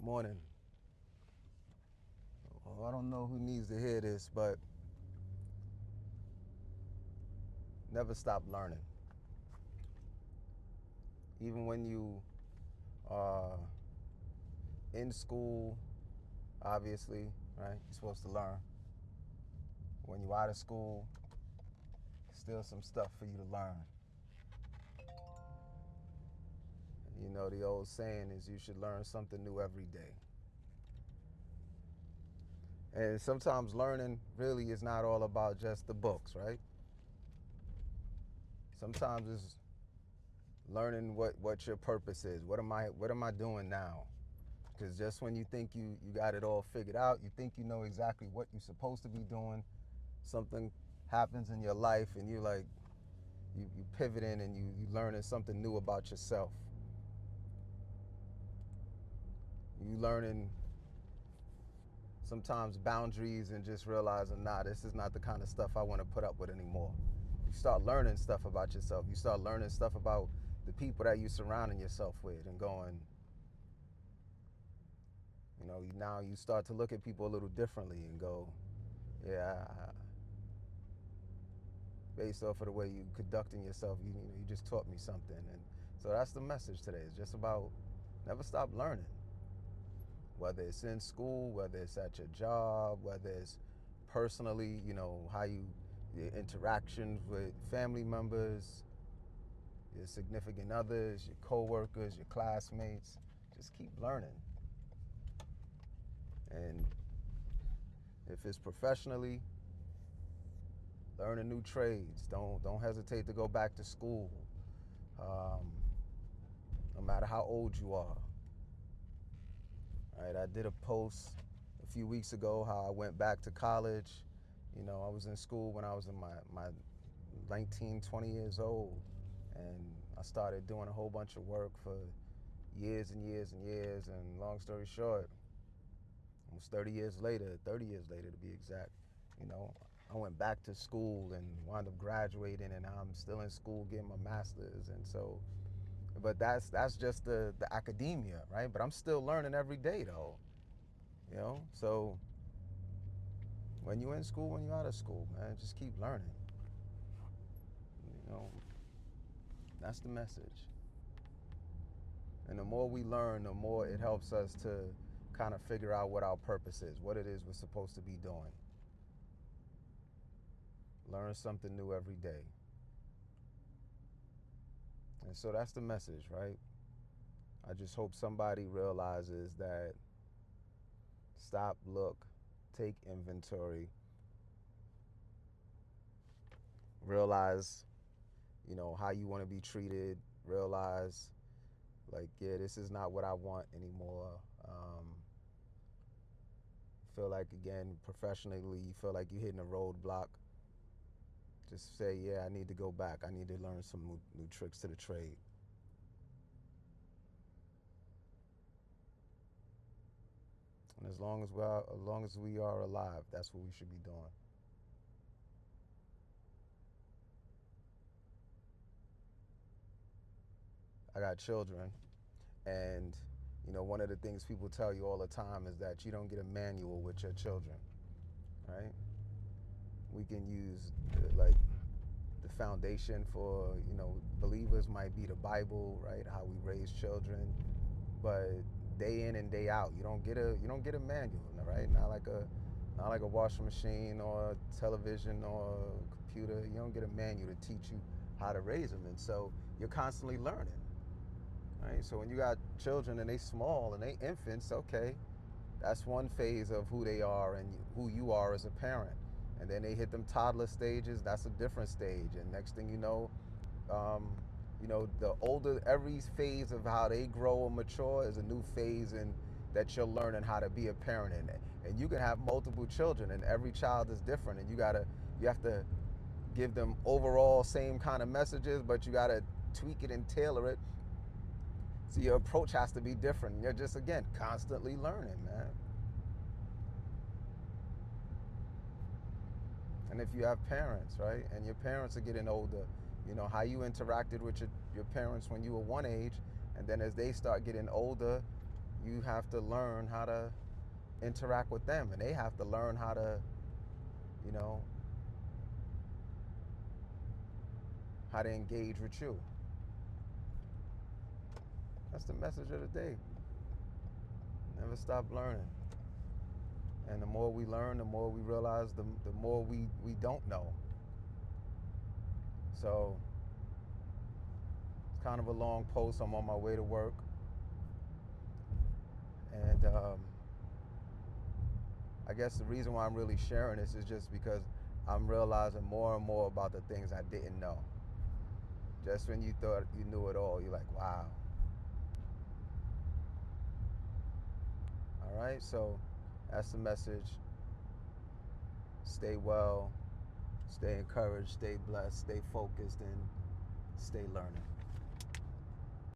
Morning. Well, I don't know who needs to hear this, but never stop learning. Even when you are in school, obviously, right? You're supposed to learn. When you're out of school, still some stuff for you to learn. You know, the old saying is you should learn something new every day. And sometimes learning really is not all about just the books, right? Sometimes it's learning what your purpose is. What am I doing now? Because just when you think you got it all figured out, you think you know exactly what you're supposed to be doing, something happens in your life and you like you pivoting and you learning something new about yourself. You learning sometimes boundaries and just realizing, nah, this is not the kind of stuff I want to put up with anymore. You start learning stuff about yourself. You start learning stuff about the people that you're surrounding yourself with and going, now you start to look at people a little differently and go, yeah, based off of the way you conducting yourself, you just taught me something. And so that's the message today. It's just about never stop learning. Whether it's in school, whether it's at your job, whether it's personally, how your interactions with family members, your significant others, your coworkers, your classmates. Just keep learning. And if it's professionally, learning new trades. Don't hesitate to go back to school. Um, no matter how old you are. Right, I did a post a few weeks ago how I went back to college. I was in school when I was in my 19, 20 years old. And I started doing a whole bunch of work for years and years and years. And long story short, almost 30 years later to be exact, you know, I went back to school and wound up graduating, and I'm still in school getting my master's. And so, but that's just the academia, right? But I'm still learning every day though, So when you're in school, when you're out of school, man, just keep learning. You know, that's the message. And the more we learn, the more it helps us to kind of figure out what our purpose is, what it is we're supposed to be doing. Learn something new every day. And so that's the message, right? I just hope somebody realizes that stop, look, take inventory, realize, how you want to be treated, realize, like, yeah, this is not what I want anymore. Feel like, again, professionally, you feel like you're hitting a roadblock. Just say, yeah, I need to go back. I need to learn some new tricks to the trade. And as long as we are alive, that's what we should be doing. I got children, and one of the things people tell you all the time is that you don't get a manual with your children, right? We can use like the foundation for believers might be the Bible, right? How we raise children, but day in and day out, you don't get a manual, right? Not like a washing machine or television or computer. You don't get a manual to teach you how to raise them, and so you're constantly learning, right? So when you got children and they small and they infants, okay, that's one phase of who they are and who you are as a parent. And then they hit them toddler stages. That's a different stage. And next thing um, the older every phase of how they grow and mature is a new phase in that you're learning how to be a parent in it. And you can have multiple children, and every child is different. And you have to give them overall same kind of messages, but you gotta tweak it and tailor it. So your approach has to be different. You're just again constantly learning, man. And if you have parents, right, and your parents are getting older, how you interacted with your parents when you were one age, and then as they start getting older, you have to learn how to interact with them, and they have to learn how to, you know, how to engage with you. That's the message of the day. Never stop learning. And the more we learn, the more we realize, the more we don't know. So it's kind of a long post. I'm on my way to work. And I guess the reason why I'm really sharing this is just because I'm realizing more and more about the things I didn't know. Just when you thought you knew it all, you're like, wow. All right, so that's the message. Stay well, stay encouraged, stay blessed, stay focused, and stay learning.